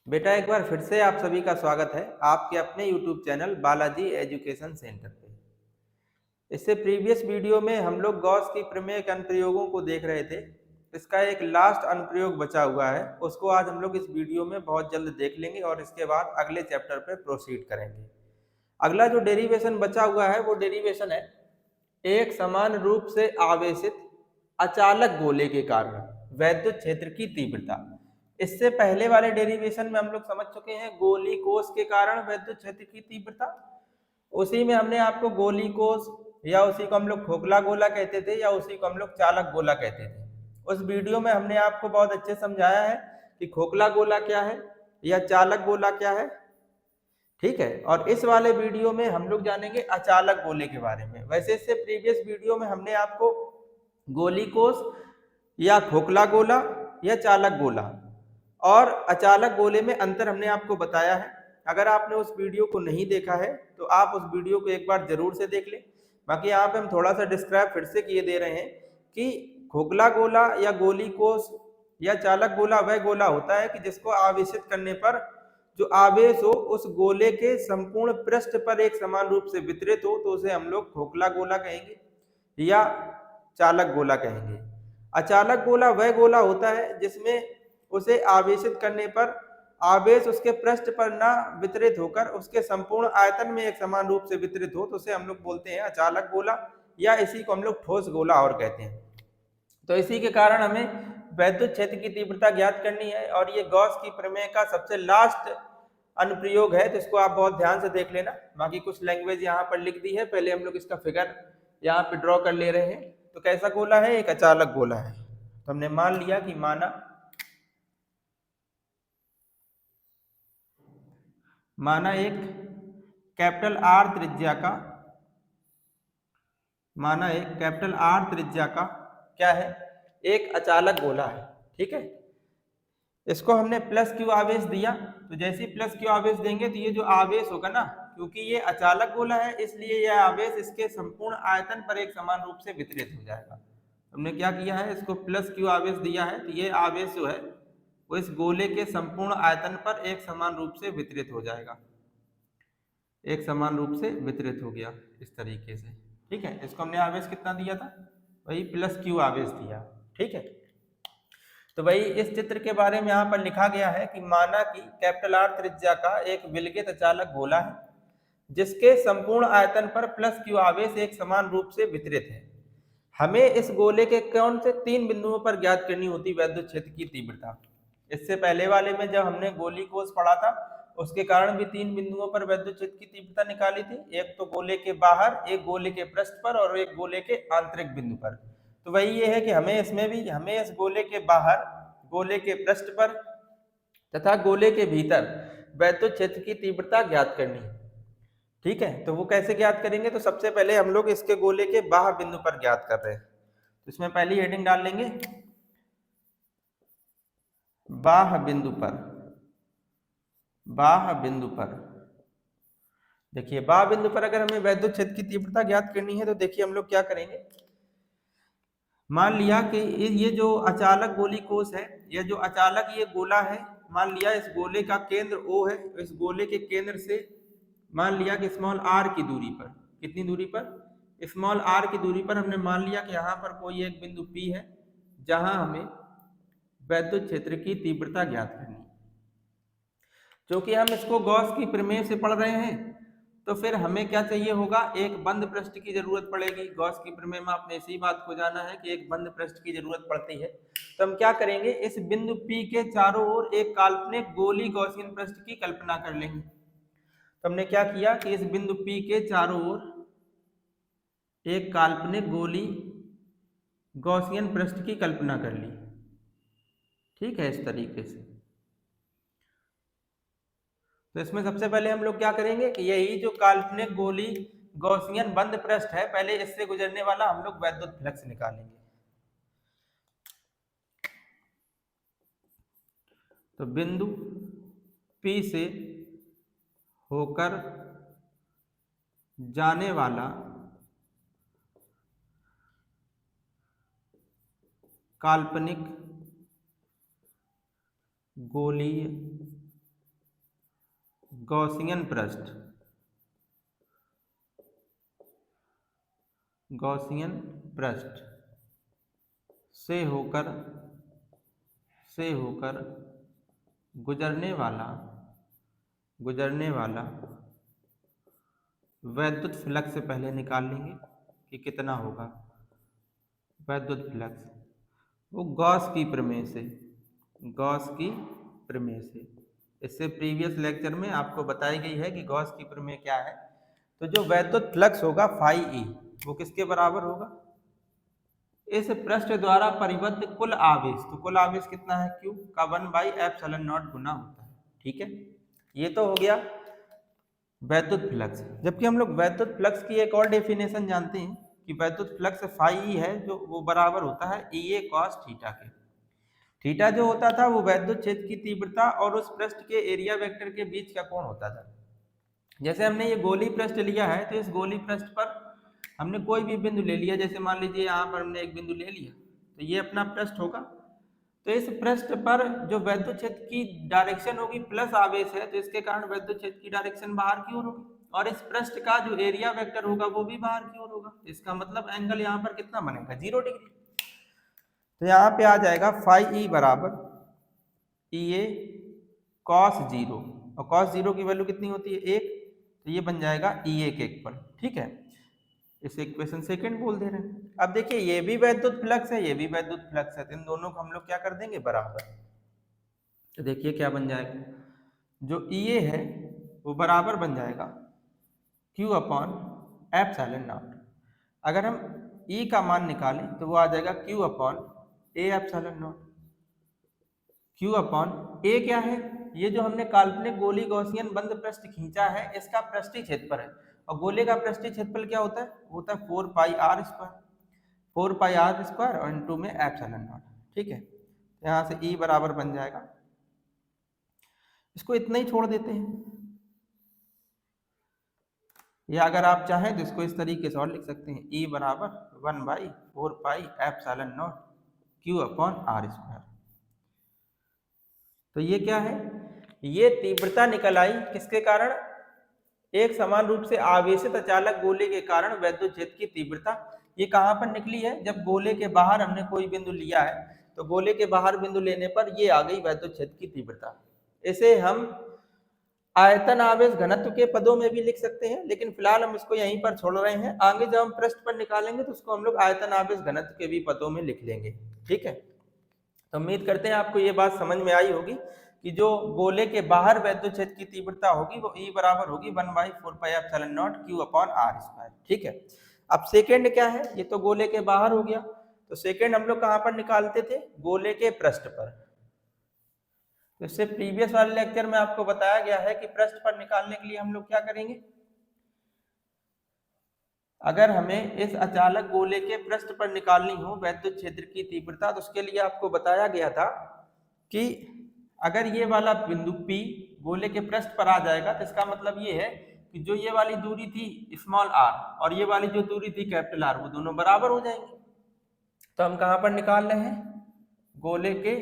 बेटा एक बार फिर से आप सभी का स्वागत है आपके अपने YouTube channel Balaji education centre पे। इससे प्रीवियस वीडियो में हम लोग गॉस की प्रमेय के अनुप्रयोगों को देख रहे थे। इसका एक लास्ट अनुप्रयोग बचा हुआ है, उसको आज हम लोग इस वीडियो में बहुत जल्द देख लेंगे और इसके बाद अगले चैप्टर पे प्रोसीड करेंगे। अगला जो डेरिवेशन बचा हुआ है वो डेरिवेशन है एक समान रूप से आवेशित अचालक गोले के कारण वैद्युत क्षेत्र की तीव्रता। इससे पहले वाले डेरिवेशन में हम लोग समझ चुके हैं गोली कोष के कारण वैद्युत क्षेत्र की तीव्रता। उसी में हमने आपको गोली कोष या उसी को हम लोग खोखला गोला कहते थे या उसी को हम लोग चालक गोला कहते थे। उस वीडियो में हमने आपको बहुत अच्छे समझाया है कि खोखला गोला क्या है या चालक गोला क्या है। ठीक है, और इस वाले वीडियो में हम लोग जानेंगे अचालक गोले के बारे में। वैसे इससे प्रीवियस वीडियो में हमने आपको गोली कोष या खोखला गोला या चालक गोला और अचालक गोले में अंतर हमने आपको बताया है। अगर आपने उस वीडियो को नहीं देखा है तो आप उस वीडियो को एक बार जरूर से देख लें। बाकी यहाँ पे हम थोड़ा सा डिस्क्राइब फिर से किए दे रहे हैं कि खोखला गोला या गोली कोष या चालक गोला वह गोला होता है कि जिसको आवेशित करने पर जो आवेश हो उस गोले के संपूर्ण पृष्ठ पर एक समान रूप से वितरित हो तो उसे हम लोग खोखला गोला कहेंगे या चालक गोला कहेंगे। अचालक गोला वह गोला होता है जिसमें उसे आवेशित करने पर आवेश उसके पृष्ठ पर ना वितरित होकर उसके संपूर्ण आयतन में एक समान रूप से वितरित हो तो उसे हम लोग बोलते हैं अचालक गोला या इसी को हम लोग ठोस गोला और कहते हैं। तो इसी के कारण हमें वैद्युत क्षेत्र की तीव्रता ज्ञात करनी है और ये गॉस की प्रमेय का सबसे लास्ट अनुप्रयोग है, तो इसको आप बहुत ध्यान से देख लेना। बाकी कुछ लैंग्वेज यहाँ पर लिख दी है, पहले हम लोग इसका फिगर यहाँ पे ड्रॉ कर ले रहे हैं। तो कैसा गोला है? एक अचालक गोला है। तो हमने मान लिया कि माना एक कैपिटल आर त्रिज्या का क्या है? एक अचालक गोला है। ठीक है, इसको हमने प्लस क्यू आवेश दिया, तो जैसे ही प्लस क्यू आवेश देंगे तो ये जो आवेश होगा ना, क्योंकि ये अचालक गोला है इसलिए यह आवेश इसके संपूर्ण आयतन पर एक समान रूप से वितरित हो जाएगा। हमने क्या किया है, इसको प्लस क्यू आवेश दिया है तो ये आवेश जो है वो इस गोले के संपूर्ण आयतन पर एक समान रूप से वितरित हो जाएगा, एक समान रूप से वितरित हो गया इस तरीके से। ठीक है, इसको हमने आवेश कितना दिया था? वही प्लस क्यू आवेश दिया। ठीक है, तो वही इस चित्र के बारे में यहाँ पर लिखा गया है कि माना कि कैपिटल आर त्रिज्या का एक विलगित अचालक गोला है जिसके संपूर्ण आयतन पर प्लस क्यू आवेश एक समान रूप से वितरित है। हमें इस गोले के कौन से तीन बिंदुओं पर ज्ञात करनी होती वैद्युत क्षेत्र की तीव्रता। इससे पहले वाले में जब हमने गोली कोष पढ़ा था उसके कारण भी तीन बिंदुओं पर वैद्युत क्षेत्र की तीव्रता निकाली थी, एक तो गोले के बाहर, एक गोले के पृष्ठ पर और एक गोले के आंतरिक बिंदु पर। तो वही ये है कि हमें इसमें भी हमें इस गोले के बाहर, गोले के पृष्ठ पर तथा गोले के भीतर वैद्युत क्षेत्र की तीव्रता ज्ञात करनी है। ठीक है, तो वो कैसे ज्ञात करेंगे? तो सबसे पहले हम लोग इसके गोले के बाह्य बिंदु पर ज्ञात कर रहे हैं, तो इसमें पहली हेडिंग डाल लेंगे बाह्य बिंदु पर। बाह्य बिंदु पर देखिए, बाह्य बिंदु पर अगर हमें वैद्युत क्षेत्र की तीव्रता ज्ञात करनी है तो देखिए हम लोग क्या करेंगे। मान लिया कि ये जो अचालक गोली कोष है, ये जो अचालक ये गोला है, मान लिया इस गोले का केंद्र O है, इस गोले के केंद्र से मान लिया कि स्मॉल r की दूरी पर, कितनी दूरी पर? स्मॉल r की दूरी पर हमने मान लिया कि यहाँ पर कोई एक बिंदु P है जहां हमें वैद्युत क्षेत्र की तीव्रता ज्ञात करनी है। क्योंकि हम इसको गॉस की प्रमेय से पढ़ रहे हैं तो फिर हमें क्या चाहिए होगा, एक बंद पृष्ठ की जरूरत पड़ेगी। गॉस की प्रमेय में आपने इसी बात को जाना है कि एक बंद पृष्ठ की जरूरत पड़ती है। तो हम क्या करेंगे, इस बिंदु P के चारों ओर एक काल्पनिक गोली गॉसियन पृष्ठ की कल्पना कर लेंगे। तो हमने क्या किया कि इस बिंदु P के चारों ओर एक काल्पनिक गोली गॉसियन पृष्ठ की कल्पना कर ली। ठीक है, इस तरीके से। तो इसमें सबसे पहले हम लोग क्या करेंगे कि यही जो काल्पनिक गोली गॉसियन बंद पृष्ठ है, पहले इससे गुजरने वाला हम लोग वैद्युत फ्लक्स निकालेंगे। तो बिंदु P से होकर जाने वाला काल्पनिक गोलीय गॉसियन पृष्ठ, गॉसियन पृष्ठ से होकर गुजरने वाला वैद्युत फ्लक्स से पहले निकाल लेंगे कि कितना होगा वैद्युत फ्लक्स, वो गॉस की प्रमेय से। इससे प्रीवियस लेक्चर में आपको बताई गई है कि गॉस की प्रमेय क्या है। तो जो वैद्युत फ्लक्स होगा फाई ई, वो किसके बराबर होगा, इस पृष्ठ द्वारा परिबद्ध कुल आवेश, तो कुल आवेश कितना है Q का 1/ε0 गुना होता है। ठीक है, ये तो हो गया वैद्युत फ्लक्स। जबकि हम लोग वैद्युत फ्लक्स की एक और डेफिनेशन जानते हैं कि वैद्युत फ्लक्स फाई ई है, जो वो बराबर होता है EA cos थीटा के। थीटा जो होता था वो वैद्युत क्षेत्र की तीव्रता और उस पृष्ठ के एरिया वेक्टर के बीच का कोण होता था। जैसे हमने ये गोली पृष्ठ लिया है, तो इस गोली पृष्ठ पर हमने कोई भी बिंदु ले लिया, जैसे मान लीजिए यहाँ पर हमने एक बिंदु ले लिया, तो ये अपना पृष्ठ होगा। तो इस पृष्ठ पर जो वैद्युत क्षेत्र की डायरेक्शन होगी प्लस आवेश है, तो इसके कारण वैद्युत क्षेत्र की डायरेक्शन बाहर की ओर होगी, और इस पृष्ठ का जो एरिया वेक्टर होगा वो भी बाहर की ओर होगा। इसका मतलब एंगल यहाँ पर कितना बनेगा, 0 डिग्री। तो यहाँ पे आ जाएगा फाई ई बराबर EA cos 0, और cos 0 की वैल्यू कितनी होती है 1, तो ये बन जाएगा EA के इक्वल। ठीक है, इसे इक्वेशन सेकंड बोल दे रहे हैं। अब देखिए ये भी वैद्युत फ्लक्स है, ये भी वैद्युत फ्लक्स है, तो इन दोनों को हम लोग क्या कर देंगे बराबर। तो देखिए क्या बन जाएगा, जो EA है वो बराबर बन जाएगा Q/ε0। अगर हम E का मान निकालें तो वो आ जाएगा Q/A/ε0। Q/A क्या है, ये जो हमने काल्पनिक गोली गॉसियन बंद पृष्ठ खींचा है, इसका पृष्ठीय क्षेत्रफल है, और गोले का पृष्ठीय क्षेत्रफल क्या होता है, होता है 4πr², 4πr² और इनटू में ε0। ठीक है, यहाँ से E बराबर बन जाएगा, इसको इतना ही छोड़ देते हैं, या अगर आप चाहें तो इसको इस तरीके से और लिख सकते हैं, E बराबर 1/4πε0 Q/r²। तो ये क्या है, ये तीव्रता निकल आई किसके कारण, एक समान रूप से आवेशित अचालक गोले के कारण वैद्युत क्षेत्र की तीव्रता। ये कहाँ पर निकली है, जब गोले के बाहर हमने कोई बिंदु लिया है, तो गोले के बाहर बिंदु लेने पर ये आ गई वैद्युत क्षेत्र की तीव्रता। इसे हम आयतन आवेश घनत्व के पदों में भी लिख सकते हैं, लेकिन फिलहाल हम इसको यहीं पर छोड़ रहे हैं। आगे जब हम पृष्ठ पर निकालेंगे तो उसको हम लोग आयतन आवेश घनत्व के भी पदों में लिख लेंगे। ठीक है, तो उम्मीद करते हैं आपको ये बात समझ में आई होगी कि जो गोले के बाहर वैद्युत क्षेत्र की तीव्रता होगी वो E बराबर होगी 1/4πε0 Q/r²। ठीक है, अब सेकेंड क्या है, ये तो गोले के बाहर हो गया, तो सेकेंड हम लोग कहाँ पर निकालते थे, गोले के पृष्ठ पर। तो इससे प्रीवियस वाले लेक्चर में आपको बताया गया है कि पृष्ठ पर निकालने के लिए हम लोग क्या करेंगे, अगर हमें इस अचालक गोले के पृष्ठ पर निकालनी हो वैद्युत क्षेत्र की तीव्रता, तो उसके लिए आपको बताया गया था कि अगर ये वाला बिंदु P गोले के पृष्ठ पर आ जाएगा, तो इसका मतलब ये है कि जो ये वाली दूरी थी स्मॉल r और ये वाली जो दूरी थी कैपिटल R, वो दोनों बराबर हो जाएंगे। तो हम कहाँ पर निकाल रहे हैं, गोले के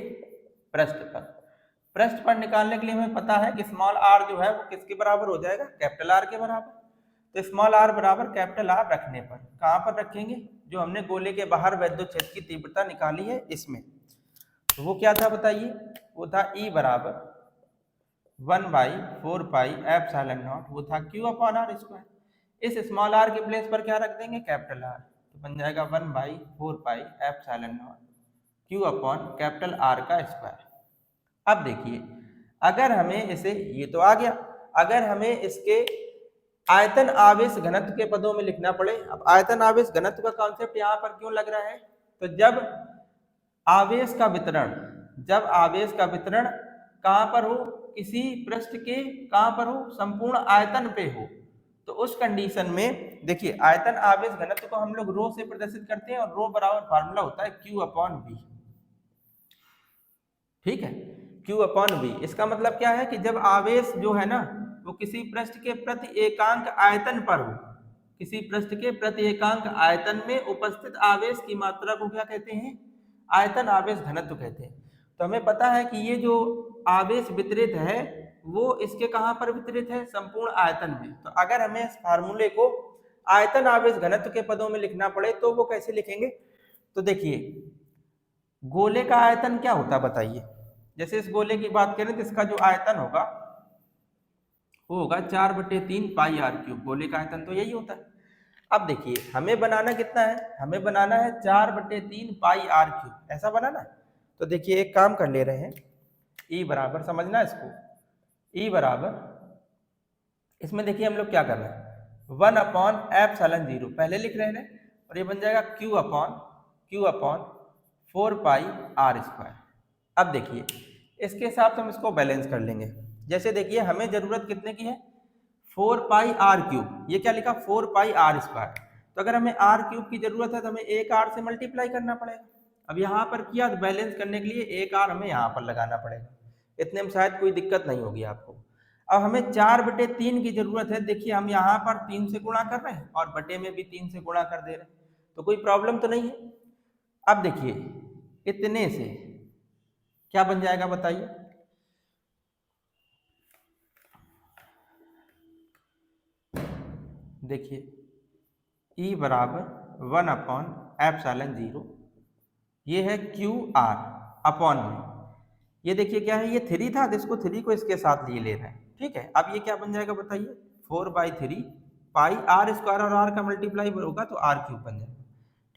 पृष्ठ पर। पृष्ठ पर निकालने के लिए हमें पता है कि स्मॉल r जो है वो किसके बराबर हो जाएगा, कैपिटल R के बराबर। तो स्मॉल r बराबर कैपिटल R रखने पर कहाँ पर रखेंगे, जो हमने गोले के बाहर वैद्युत क्षेत्र की तीव्रता निकाली है इसमें, तो वो क्या था बताइए, वो था E बराबर 1/4πε0, वो था Q/r²। इस स्मॉल r के प्लेस पर क्या रख देंगे, कैपिटल R, तो बन जाएगा 1/4πε0 Q/R²। अब देखिए अगर हमें इसे, ये तो आ गया, अगर हमें इसके आयतन आवेश घनत्व के पदों में लिखना पड़े। अब आयतन आवेश घनत्व का कॉन्सेप्ट यहाँ पर क्यों लग रहा है, तो जब आवेश का वितरण कहाँ पर हो, किसी पृष्ठ के कहाँ पर हो, संपूर्ण आयतन पे हो, तो उस कंडीशन में देखिए आयतन आवेश घनत्व को हम लोग रो से प्रदर्शित करते हैं, और रो बराबर फार्मूला होता है Q/V। ठीक है, Q/V। इसका मतलब क्या है कि जब आवेश जो है ना वो किसी पृष्ठ के प्रति एकांक आयतन पर हो, किसी पृष्ठ के प्रति एकांक आयतन में उपस्थित आवेश की मात्रा को क्या कहते हैं, आयतन आवेश घनत्व कहते हैं। तो हमें पता है कि ये जो आवेश वितरित है वो इसके कहाँ पर वितरित है, संपूर्ण आयतन में। तो अगर हमें इस फार्मूले को आयतन आवेश घनत्व के पदों में लिखना पड़े तो वो कैसे लिखेंगे? तो देखिए गोले का आयतन क्या होता है बताइए। जैसे इस गोले की बात करें तो इसका जो आयतन होगा वो होगा 4/3 पाई आर क्यूब। गोले का आयतन तो यही होता है। अब देखिए हमें बनाना कितना है, हमें बनाना है 4/3 पाई आर क्यूब, ऐसा बनाना है। तो देखिए एक काम कर ले रहे हैं, ई बराबर, समझना इसको, ई बराबर, इसमें देखिए हम लोग क्या कर रहे हैं, 1/एप्सिलॉन0 पहले लिख रहे हैं और ये बन जाएगा Q upon 4 pi R square. अब देखिए इसके हिसाब से हम इसको बैलेंस कर लेंगे। जैसे देखिए हमें जरूरत कितने की है, 4 पाई आर क्यूब, ये क्या लिखा 4 पाई आर स्क्वायर। तो अगर हमें आर क्यूब की जरूरत है तो हमें एक आर से मल्टीप्लाई करना पड़ेगा। अब यहाँ पर किया तो बैलेंस करने के लिए एक आर हमें यहाँ पर लगाना पड़ेगा, इतने में शायद कोई दिक्कत नहीं होगी आपको। अब हमें 4/3 की जरूरत है, देखिए हम यहाँ पर 3 से गुणा कर रहे हैं और बटे में भी 3 से गुणा कर दे रहे हैं, तो कोई प्रॉब्लम तो नहीं है। अब देखिए इतने से क्या बन जाएगा बताइए, देखिए E बराबर 1/एप्सिलॉन0, ये है क्यू आर अपॉन में, ये देखिए क्या है, ये 3 था, जिसको 3 को इसके साथ लिए ले रहे हैं, ठीक है। अब ये क्या बन जाएगा बताइए, 4/3 पाई आर स्क्वायर, और आर का मल्टीप्लाई होगा तो आर क्यूब बन जाएगा,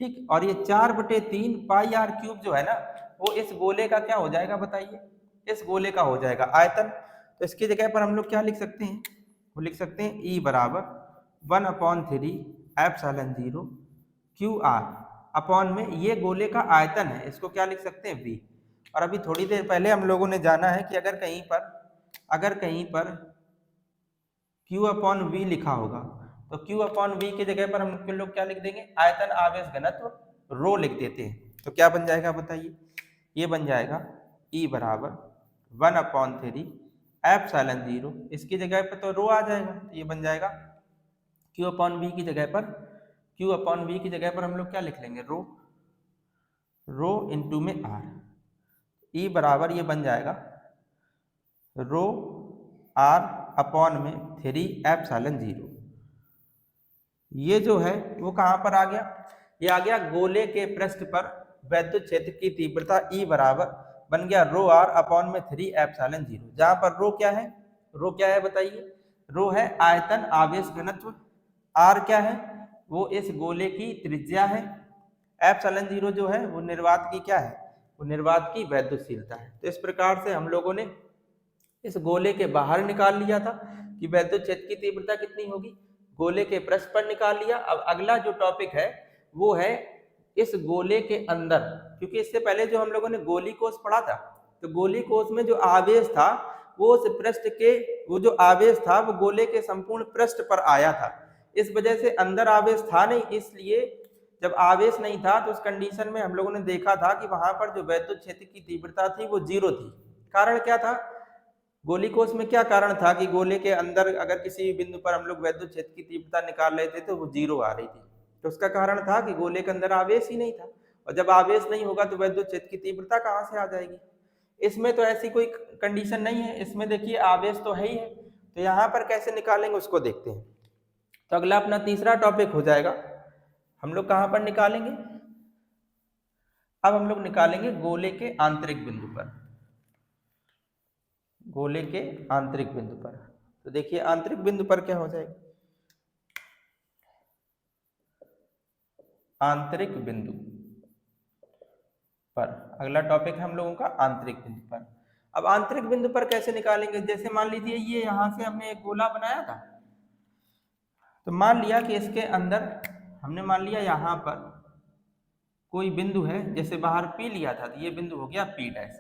ठीक। और ये 4/3 पाई आर क्यूब जो है ना, वो इस गोले का क्या हो जाएगा बताइए, इस गोले का हो जाएगा आयतन। तो इसकी जगह पर हम लोग क्या लिख सकते हैं, वो लिख सकते हैं ई बराबर 1/3 एप्सिलॉन0 क्यू आर अपॉन में, ये गोले का आयतन है, इसको क्या लिख सकते हैं वी। और अभी थोड़ी देर पहले हम लोगों ने जाना है कि अगर कहीं पर Q अपॉन V लिखा होगा तो Q अपॉन V की जगह पर हम लोग क्या लिख देंगे, आयतन आवेश घनत्व रो लिख देते हैं। तो क्या बन जाएगा बताइए, ये बन जाएगा E बराबर 1/3 एप्सिलॉन0, इसकी जगह पर तो रो आ जाएगा, तो ये बन जाएगा Q अपॉन V की जगह पर हम लोग क्या लिख लेंगे, रो इंटू में R। E बराबर ये बन जाएगा रो R अपॉन में 3 एप्सिलॉन0। ये जो है वो कहाँ पर आ गया, ये आ गया गोले के पृष्ठ पर वैद्युत क्षेत्र की तीव्रता E बराबर बन गया रो R अपॉन में 3 एप्सिलॉन0, जहां पर रो क्या है बताइए, रो है आयतन आवेश घनत्व, R क्या है, वो इस गोले की त्रिज्या है, एप्सिलॉन0 जो है वो निर्वात की क्या है, वो निर्वात की वैद्युतशीलता है। तो इस प्रकार से हम लोगों ने इस गोले के बाहर निकाल लिया था कि वैद्युत क्षेत्र की तीव्रता कितनी होगी, गोले के पृष्ठ पर निकाल लिया। अब अगला जो टॉपिक है वो है इस गोले के अंदर, क्योंकि इससे पहले जो हम लोगों ने गोली कोष पढ़ा था, तो गोली कोष में जो आवेश था वो उस पृष्ठ के, वो जो आवेश था वो गोले के संपूर्ण पृष्ठ पर आया था, इस वजह से अंदर आवेश था नहीं। इसलिए जब आवेश नहीं था तो उस कंडीशन में हम लोगों ने देखा था कि वहां पर जो वैद्युत क्षेत्र की तीव्रता थी वो 0 थी। कारण क्या था, गोली कोष में क्या कारण था कि गोले के अंदर अगर किसी बिंदु पर हम लोग वैद्युत क्षेत्र की तीव्रता निकाल रहे थे तो वो 0 आ रही थी, तो उसका कारण था कि गोले के अंदर आवेश ही नहीं था, और जब आवेश नहीं होगा तो वैद्युत क्षेत्र की तीव्रता कहाँ से आ जाएगी। इसमें तो ऐसी कोई कंडीशन नहीं है, इसमें देखिए आवेश तो है ही है, तो यहाँ पर कैसे निकालेंगे उसको देखते हैं। तो अगला अपना तीसरा टॉपिक हो जाएगा, हम लोग कहाँ पर निकालेंगे, अब हम लोग निकालेंगे गोले के आंतरिक बिंदु पर, गोले के आंतरिक बिंदु पर। तो देखिए आंतरिक बिंदु पर क्या हो जाएगा, आंतरिक बिंदु पर अगला टॉपिक है हम लोगों का आंतरिक बिंदु पर। अब आंतरिक बिंदु पर कैसे निकालेंगे, जैसे मान लीजिए ये यहाँ से हमने एक गोला बनाया था, तो मान लिया कि इसके अंदर हमने मान लिया यहाँ पर कोई बिंदु है, जैसे बाहर P लिया था, तो ये बिंदु हो गया P डैश।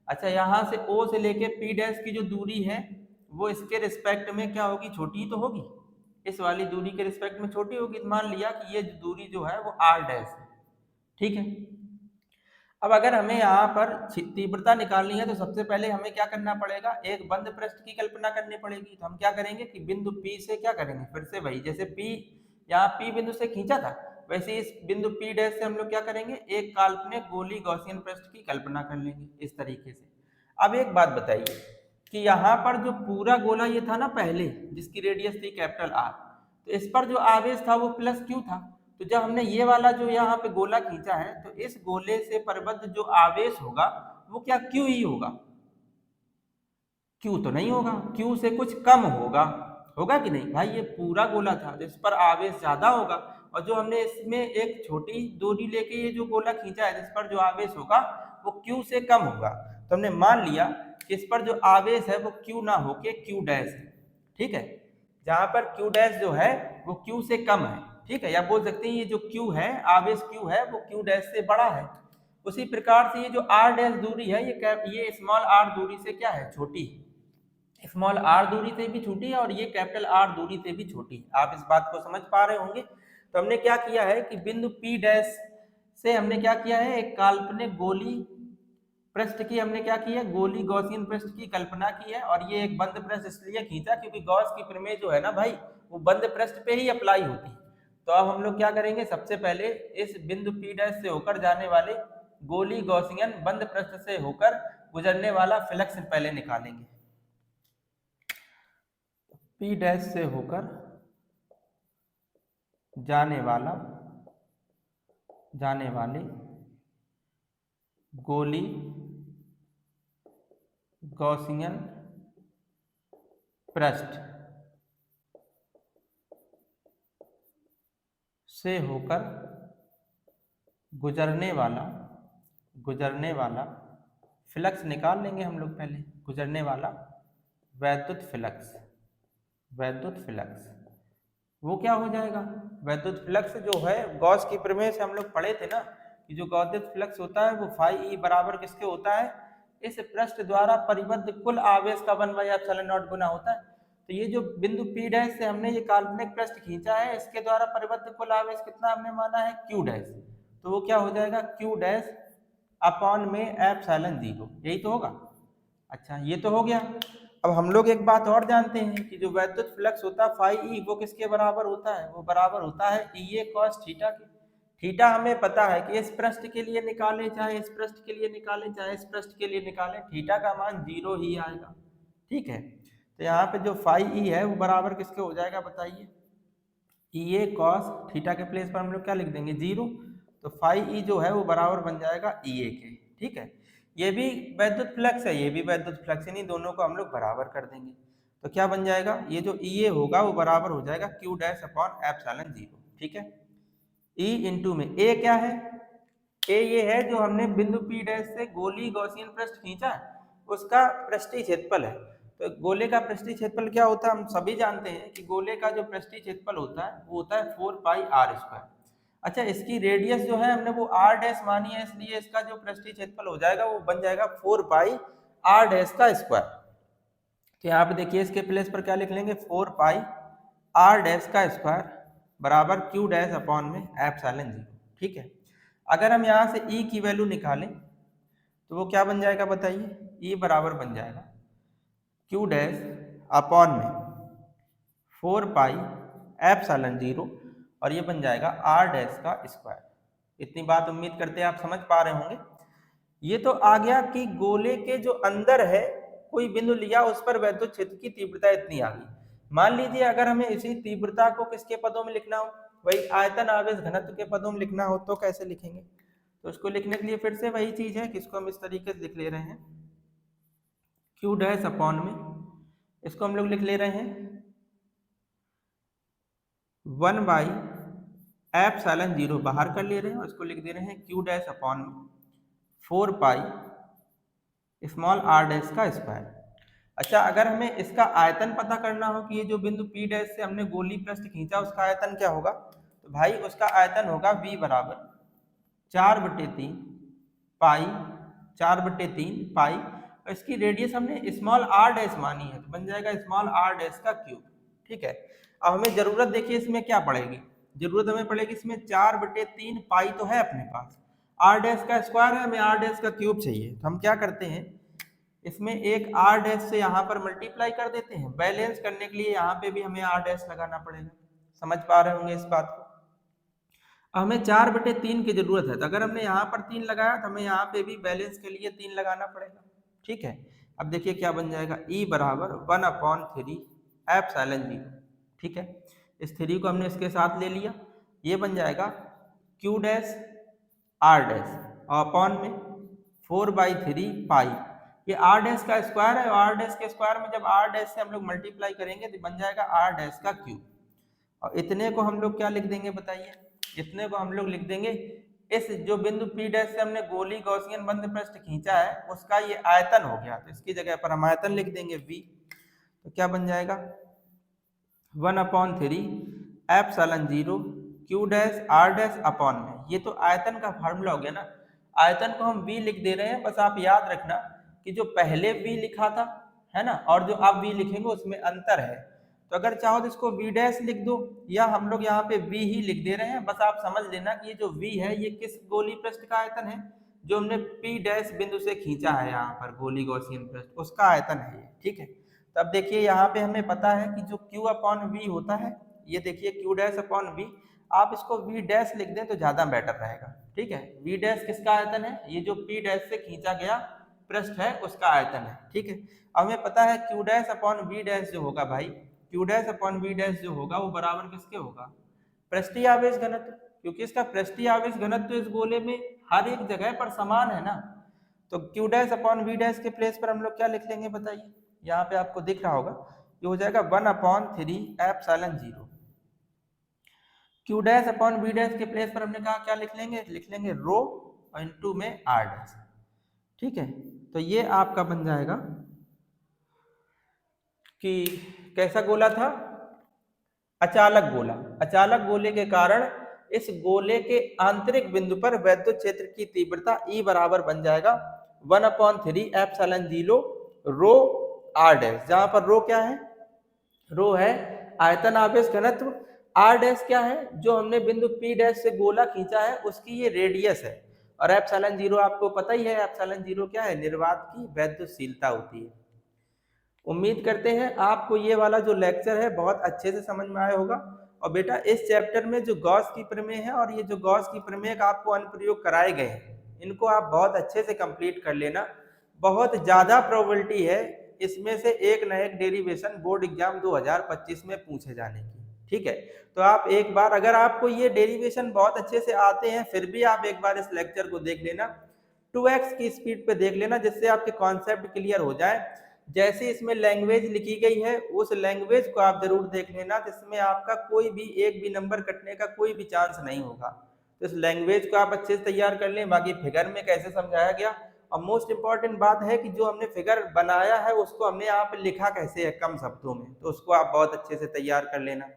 अच्छा यहाँ से O से लेके P डैश की जो दूरी है वो इसके रिस्पेक्ट में क्या होगी, छोटी ही तो होगी, इस वाली दूरी के रिस्पेक्ट में छोटी होगी। तो मान लिया कि ये दूरी जो है वो R डैश है, ठीक है। अब अगर हमें यहाँ पर तीव्रता निकालनी है तो सबसे पहले हमें क्या करना पड़ेगा, एक बंद पृष्ठ की कल्पना करनी पड़ेगी। तो हम क्या करेंगे कि बिंदु P से क्या करेंगे, फिर से वही, जैसे P यहाँ P बिंदु से खींचा था, वैसे इस बिंदु P डैश से हम लोग क्या करेंगे, एक काल्पनिक गोली गॉसियन पृष्ठ की कल्पना कर लेंगे इस तरीके से। अब एक बात बताइए कि यहाँ पर जो पूरा गोला ये था ना पहले, जिसकी रेडियस थी कैपिटल R, तो इस पर जो आवेश था वो प्लस Q था। तो जब हमने ये वाला जो यहाँ पे गोला खींचा है, तो इस गोले से परिबद्ध जो आवेश होगा वो क्या Q ही होगा? Q तो नहीं होगा, Q से कुछ कम होगा, होगा कि नहीं भाई? ये पूरा गोला था तो इस पर आवेश ज्यादा होगा, और जो हमने इसमें एक छोटी दूरी लेके ये जो गोला खींचा है जिस पर जो आवेश होगा वो Q से कम होगा। तो हमने मान लिया कि इस पर जो आवेश है वो Q ना होके Q डैश है, ठीक है। जहां पर Q डैश जो है वो Q से कम है, ठीक है, या बोल सकते हैं ये जो Q है, आवेश Q है, वो Q डैश से बड़ा है। उसी प्रकार से ये जो R डैश दूरी है ये स्मॉल r दूरी से क्या है, छोटी है। स्मॉल r दूरी से भी छोटी है और ये कैपिटल R दूरी से भी छोटी है। आप इस बात को समझ पा रहे होंगे। तो हमने क्या किया है कि बिंदु P डैश से हमने क्या किया है, एक काल्पनिक गोली पृष्ठ की हमने क्या की है, गोली गॉसियन पृष्ठ की कल्पना की है। और ये एक बंद पृष्ठ इसलिए खींचा क्योंकि गॉस की प्रमेय जो है ना भाई, वो बंद पृष्ठ पे ही अप्लाई होती है। तो अब हम लोग क्या करेंगे, सबसे पहले इस बिंदु P डैश से होकर जाने वाले गोली गॉसियन बंद पृष्ठ से होकर गुजरने वाला फ्लक्स पहले निकालेंगे। P डैश से होकर जाने वाले गोली गॉसियन पृष्ठ से होकर गुजरने वाला फ्लक्स निकाल लेंगे हम लोग पहले। गुजरने वाला वैद्युत फ्लक्स वो क्या हो जाएगा, वैद्युत फ्लक्स जो है गॉस की प्रमेय से हम लोग पढ़े थे ना कि जो वैद्युत फ्लक्स होता है वो फाई ई बराबर किसके होता है, इस पृष्ठ द्वारा परिबद्ध कुल आवेश का 1/ε0 गुना होता है। तो ये जो बिंदु P डैश से हमने ये काल्पनिक पृष्ठ खींचा है, इसके द्वारा परिबद्ध कुल आवेश कितना हमने माना है, Q डैश। तो वो क्या हो जाएगा, Q डैश अपॉन में ε0, यही तो होगा। अच्छा ये तो हो गया। अब हम लोग एक बात और जानते हैं कि जो वैद्युत फ्लक्स होता है फाई ई, वो किसके बराबर होता है, वो बराबर होता है EA cos थीटा के। थीटा हमें पता है कि इस पृष्ठ के लिए निकाले चाहे इस पृष्ठ के लिए निकाले चाहे इस पृष्ठ के लिए निकाले, थीटा का मान 0 ही आएगा, ठीक है। तो यहाँ पे जो फाई ई है वो बराबर किसके हो जाएगा बताइए, EA cos थीटा के प्लेस पर हम लोग क्या लिख देंगे, 0। तो फाई ई जो है वो बराबर बन जाएगा EA के, ठीक है। ये भी वैद्युत फ्लक्स है, ये भी वैद्युत फ्लक्स, इन्हीं दोनों को हम लोग बराबर कर देंगे। तो क्या बन जाएगा, ये जो EA होगा वो बराबर हो जाएगा Q डैश अपॉन ε0, ठीक है। E इंटू में A क्या है, A ये है जो हमने बिंदु P डैश से गोली गॉसियन पृष्ठ खींचा उसका पृष्ठीय क्षेत्रफल है। तो गोले का पृष्ठीय क्षेत्रफल क्या होता है, हम सभी जानते हैं कि गोले का जो पृष्ठीय क्षेत्रफल होता है वो होता है 4πr²। अच्छा इसकी रेडियस जो है हमने वो r डैश मानी है, इसलिए इसका जो पृष्ठीय क्षेत्रफल हो जाएगा वो बन जाएगा 4πr डैश का स्क्वायर। तो यहाँ पे देखिए इसके प्लेस पर क्या लिख लेंगे, 4πr डैश का स्क्वायर बराबर Q डैश अपॉन में ε0, ठीक है। अगर हम यहाँ से E की वैल्यू निकालें तो वो क्या बन जाएगा बताइए, E बराबर बन जाएगा Q डैश अपॉन में 4πε0 और ये बन जाएगा R डैश का स्क्वायर। इतनी बात उम्मीद करते हैं आप समझ पा रहे होंगे। ये तो आ गया कि गोले के जो अंदर है कोई बिंदु लिया उस पर वैद्युत क्षेत्र की तीव्रता इतनी आ गई। मान लीजिए अगर हमें इसी तीव्रता को किसके पदों में लिखना हो, वही आयतन आवेश घनत्व के पदों में लिखना हो तो कैसे लिखेंगे। तो उसको लिखने के लिए फिर से वही चीज है कि इसको हम इस तरीके से लिख ले रहे हैं, Q डैश अपॉन में इसको हम लोग लिख ले रहे हैं 1/ε0 बाहर कर ले रहे हैं और इसको लिख दे रहे हैं Q डैश अपॉन में 4π स्मॉल r डैश का स्क्वायर। अच्छा अगर हमें इसका आयतन पता करना हो कि ये जो बिंदु P डैश से हमने गोली पृष्ठ खींचा उसका आयतन क्या होगा, तो भाई उसका आयतन होगा V बराबर 4/3 पाई 4/3 पाई, और इसकी रेडियस हमने स्मॉल r डैश मानी है तो बन जाएगा स्मॉल r डैश का क्यूब, ठीक है। अब हमें जरूरत देखिए इसमें क्या पड़ेगी, जरूरत हमें पड़ेगी इसमें 4/3 पाई तो है अपने पास, r डैश का स्क्वायर है, हमें r डैश का क्यूब चाहिए। तो हम क्या करते हैं, इसमें एक r डैश से यहाँ पर मल्टीप्लाई कर देते हैं, बैलेंस करने के लिए यहाँ पे भी हमें r डैश लगाना पड़ेगा। समझ पा रहे होंगे इस बात को। हमें 4/3 की जरूरत है, तो अगर हमने यहाँ पर 3 लगाया तो हमें यहाँ पे भी बैलेंस के लिए 3 लगाना पड़ेगा। ठीक है, अब देखिए क्या बन जाएगा, E बराबर 1/3 एप्सिलॉन 0। ठीक है, इस 3 को हमने इसके साथ ले लिया, ये बन जाएगा Q dash R dash upon में 4/3 पाई। ये R डैश का स्क्वायर है, और R डैश के स्क्वायर में जब R डैश से हम लोग मल्टीप्लाई करेंगे तो बन जाएगा R डैश का क्यूब। और इतने को हम लोग क्या लिख देंगे बताइए, इतने को हम लोग लिख देंगे इस जो बिंदु P डैश से हमने गोली गॉसियन बंद पृष्ठ खींचा है उसका ये आयतन हो गया, तो इसकी जगह पर हम आयतन लिख देंगे V। तो क्या बन जाएगा 1/3 epsilon 0 Q dash R dash upon में, ये तो आयतन का फार्मूला हो गया ना, आयतन को हम V लिख दे रहे हैं। बस आप याद रखना कि जो पहले V लिखा था है ना, और जो अब V लिखेंगे उसमें अंतर है। तो अगर चाहो तो इसको V डैश लिख दो, या हम लोग यहाँ पे V ही लिख दे रहे हैं। बस आप समझ लेना कि ये जो V है ये किस गोली पृष्ठ का आयतन है, जो हमने P डैश बिंदु से खींचा है यहाँ पर गोली गॉसियन पृष्ठ, उसका आयतन है ये। ठीक है, तो अब देखिए यहाँ पे हमें पता है कि जो Q/V होता है, ये देखिए Q डैश अपॉन V, आप इसको V डैश लिख दें तो ज्यादा बेटर रहेगा। ठीक है, V डैश किसका आयतन है, ये जो P डैश से खींचा गया पृष्ठ है उसका आयतन है। ठीक है, अब हमें पता है Q dash upon V dash जो होगा भाई, Q dash upon V dash जो होगा वो बराबर किसके होगा, पृष्ठीय आवेश घनत्व, क्योंकि इसका पृष्ठीय आवेश घनत्व इस गोले में हर एक जगह पर समान है ना। तो Q dash upon V dash के प्लेस पर हम लोग क्या लिख लेंगे बताइए, यहाँ पे आपको दिख रहा होगा, ये हो जाएगा 1/3 epsilon 0। Q dash upon V dash के प्लेस पर हमने कहा क्या लिख लेंगे रो इनटू में R डैश। ठीक है, तो ये आपका बन जाएगा कि कैसा गोला था, अचालक गोला। अचालक गोले के कारण इस गोले के आंतरिक बिंदु पर वैद्युत क्षेत्र की तीव्रता E बराबर बन जाएगा 1/3 एप्सिलॉन 0 रो R डैश, जहां पर रो क्या है, रो है आयतन आवेश घनत्व, R डैश क्या है, जो हमने बिंदु P डैश से गोला खींचा है उसकी ये रेडियस है, और एप्सिलॉन 0 आपको पता ही है, एप्सिलॉन 0 क्या है, निर्वात की वैद्युतशीलता होती है। उम्मीद करते हैं आपको ये वाला जो लेक्चर है बहुत अच्छे से समझ में आया होगा। और बेटा इस चैप्टर में जो गॉस की प्रमेय है और ये जो गॉस की प्रमेय का आपको अनुप्रयोग कराए गए हैं, इनको आप बहुत अच्छे से कंप्लीट कर लेना। बहुत ज़्यादा प्रोबेबिलिटी है इसमें से एक न एक डेरिवेशन बोर्ड एग्जाम 2025 में पूछे जाने की। ठीक है, तो आप एक बार, अगर आपको ये डेरिवेशन बहुत अच्छे से आते हैं फिर भी आप एक बार इस लेक्चर को देख लेना, 2x की स्पीड पे देख लेना, जिससे आपके कॉन्सेप्ट क्लियर हो जाए। जैसे इसमें लैंग्वेज लिखी गई है उस लैंग्वेज को आप जरूर देख लेना, जिसमें आपका कोई भी एक भी नंबर कटने का कोई भी चांस नहीं होगा। तो इस लैंग्वेज को आप अच्छे से तैयार कर लें। बाकी फिगर में कैसे समझाया गया, और मोस्ट इंपॉर्टेंट बात है कि जो हमने फिगर बनाया है उसको हमने यहाँ पे लिखा कैसे है कम शब्दों में, तो उसको आप बहुत अच्छे से तैयार कर लेना।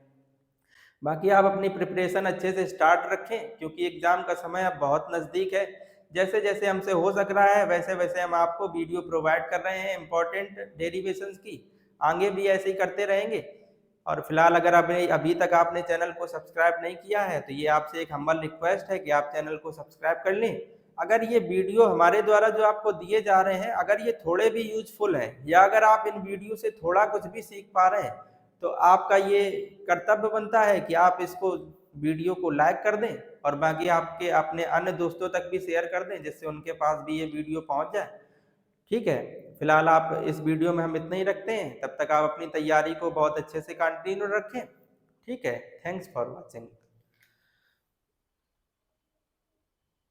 बाकी आप अपनी प्रिपरेशन अच्छे से स्टार्ट रखें, क्योंकि एग्जाम का समय अब बहुत नज़दीक है। जैसे जैसे हमसे हो सक रहा है वैसे वैसे हम आपको वीडियो प्रोवाइड कर रहे हैं इंपॉर्टेंट डेरिवेशंस की, आगे भी ऐसे ही करते रहेंगे। और फिलहाल अगर अभी तक आपने चैनल को सब्सक्राइब नहीं किया है तो ये आपसे एक हम्बल रिक्वेस्ट है कि आप चैनल को सब्सक्राइब कर लें। अगर ये वीडियो हमारे द्वारा जो आपको दिए जा रहे हैं अगर ये थोड़े भी यूजफुल हैं, या अगर आप इन वीडियो से थोड़ा कुछ भी सीख पा रहे हैं, तो आपका ये कर्तव्य बनता है कि आप इसको वीडियो को लाइक कर दें, और बाकी आपके अपने अन्य दोस्तों तक भी शेयर कर दें, जिससे उनके पास भी ये वीडियो पहुंच जाए। ठीक है, फिलहाल आप इस वीडियो में हम इतना ही रखते हैं, तब तक आप अपनी तैयारी को बहुत अच्छे से कंटिन्यू रखें। ठीक है, थैंक्स फॉर वॉचिंग।